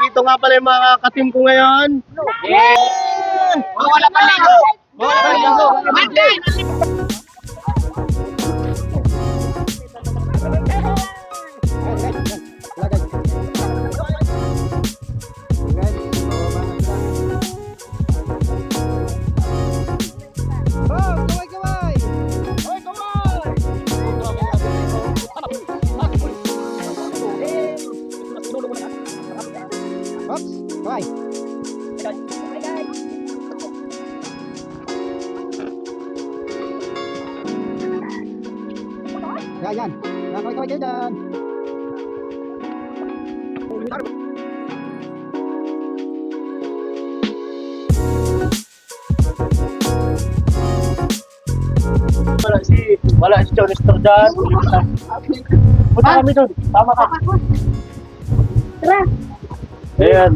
Nandito nga pala yung mga katim ko ngayon. Yeah! Wala pa ligo! Wala pa ligo! Yan. Nakakaway kayo dyan. Wala si Johnny Store dyan. Punta kami doon. Tama ka. Tara! Ayan,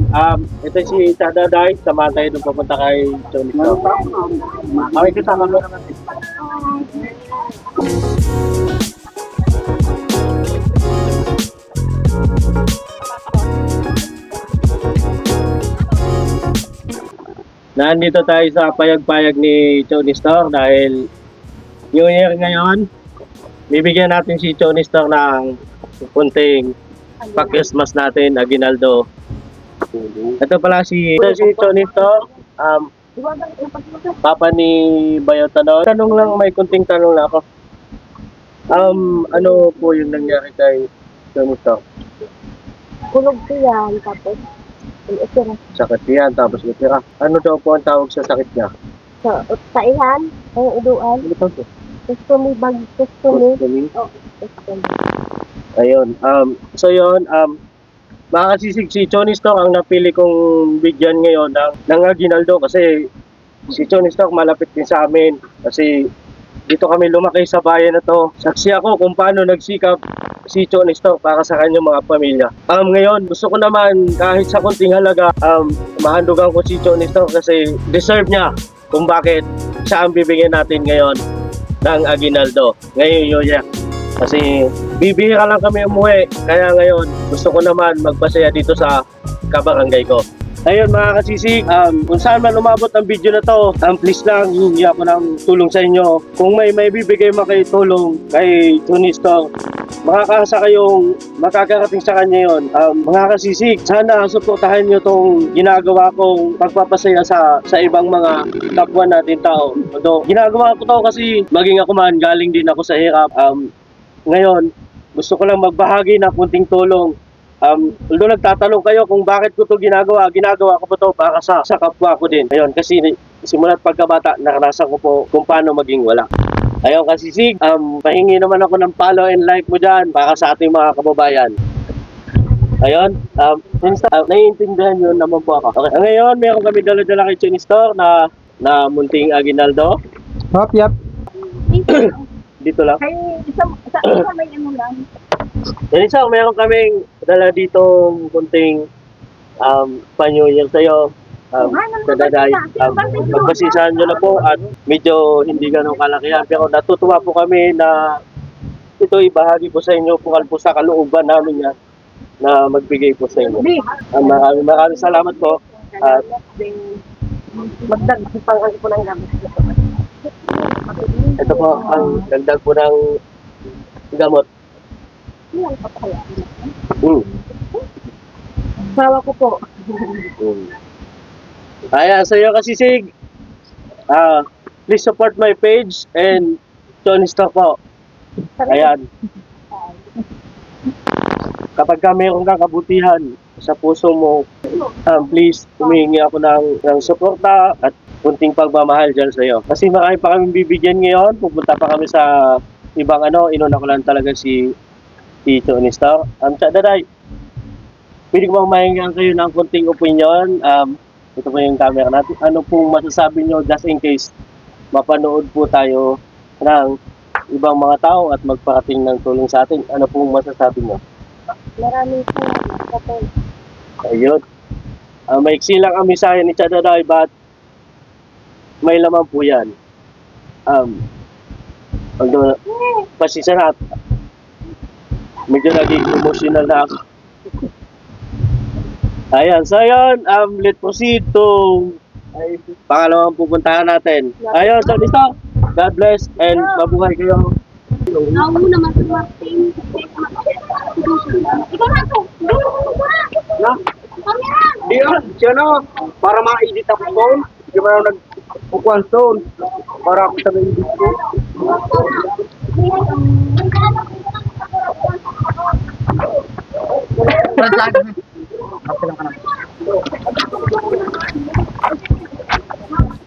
ito si Chadaday. Samahan tayo doon papunta kay Johnny Store. Okay, kasama mo naman. Nandito tayo sa payag-payag ni Johnny Store dahil New Year ngayon. Bibigyan natin si Johnny Store ng kunting pa-Christmas natin, Aguinaldo. Ito pala si Johnny Store, papa ni Bayotanon. Tanong lang, may kunting tanong lang ako. Ano po yung nangyari kay Johnny Store? Kulog ko yan, tapos itira. Sakit yan, tapos utira. Ano daw po ang tawag sa sakit niya? Sa ihan, ang uduan. Ano tawag po? Custumi bag, custumi. Custumi? Oo, custumi. Ayun. So yun, mga kasisig, si Johnny Stock ang napili kong bigyan ngayon ng Aguinaldo kasi si Johnny Stock malapit din sa amin kasi dito kami lumaki sa bayan na to. Saksi ako kung paano nagsikap si Johnny Stock para sa kanyang mga pamilya. Ngayon, gusto ko naman kahit sa kunting halaga, mahandugan ko si Johnny Stock kasi deserve niya kung bakit siya ang bibigyan natin ngayon ng Aguinaldo. Ngayon, Yoya. Kasi bibihira lang kami umuwi. Kaya ngayon, gusto ko naman magpasaya dito sa kabarangay ko. Ayun mga kasisig, kung saan man umabot ang video na to, please lang, hindi ako ng tulong sa inyo. Kung may bibigay mo kayo tulong kay Johnny Store, makakasa kayong makakarating sa kanya yon. Mga kasisig, sana suportahan nyo tong ginagawa kong pagpapasaya sa ibang mga kapwa natin tao. Although, ginagawa ko to kasi maging ako man, galing din ako sa hirap. Ngayon, gusto ko lang magbahagi ng kunting tulong. Although nagtatanong kayo kung bakit ko to ginagawa ko po to para sa kapwa ko din. Ayun, kasi simulat pagkabata, naranasan ko po kung paano maging wala. Ayun kasisig, pahingi naman ako ng follow and like mo dyan para sa ating mga kababayan. Ayun, naiintindihan nyo naman po ako. Okay, ngayon, meron kami dala-dala kay Johnny Store na munting Aguinaldo. Hop, yap. Dito lang. Kaya isa may ano lang. Yan isa, meron kaming dala dito kunting pa-New Year sa'yo. Kadaday, magpasisahan nyo na po at medyo hindi ganun kalakihan. Pero natutuwa po kami na ito ibahagi po sa inyo, bukal po sa kalooban namin yan na magbigay po sa inyo. Maraming salamat po. At magdagdag pang po ng gamit. ito po ang dagdag po ng gamot. Ilang pa kaya? Sawa ko po. Ayan, so yun kasi sig, please support my page and Johnny Stock po. Ayan. Kapag ka mayroon kang kabutihan sa puso mo, please humingi ako ng suporta at kunting pagmamahal dyan sa iyo. Kasi marami pa kami bibigyan ngayon. Pupunta pa kami sa ibang inuna ko lang talaga si Johnny Stock. Chadaday, pwede ko bang mahingan kayo ng kunting opinion? Ito po yung camera natin. Ano pong masasabi nyo just in case mapanood po tayo ng ibang mga tao at magparating ng tulong sa atin? Ano pong masasabi nyo? Maraming salamat po. Ayun. Maiksi lang ang mensahe ni Chadaday but may laman po yan. Although, pasisa na medyo naging emotional na ako. Ayan, so yun, let's proceed to pangalawang pupuntahan natin. Ayun, so Stock, God bless and mabuhay kayo. Nauna naman si Martin. Ikaw na to. Na? Camera! Di yun, siya na, para ma-edit ako doon. Hindi mo na nagpukuhan doon. Para ako sa na-edit ko.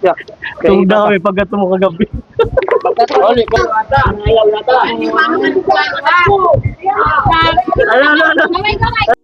Yeah. Kaya na kami pagka mo kagabi. Kamay, kamay!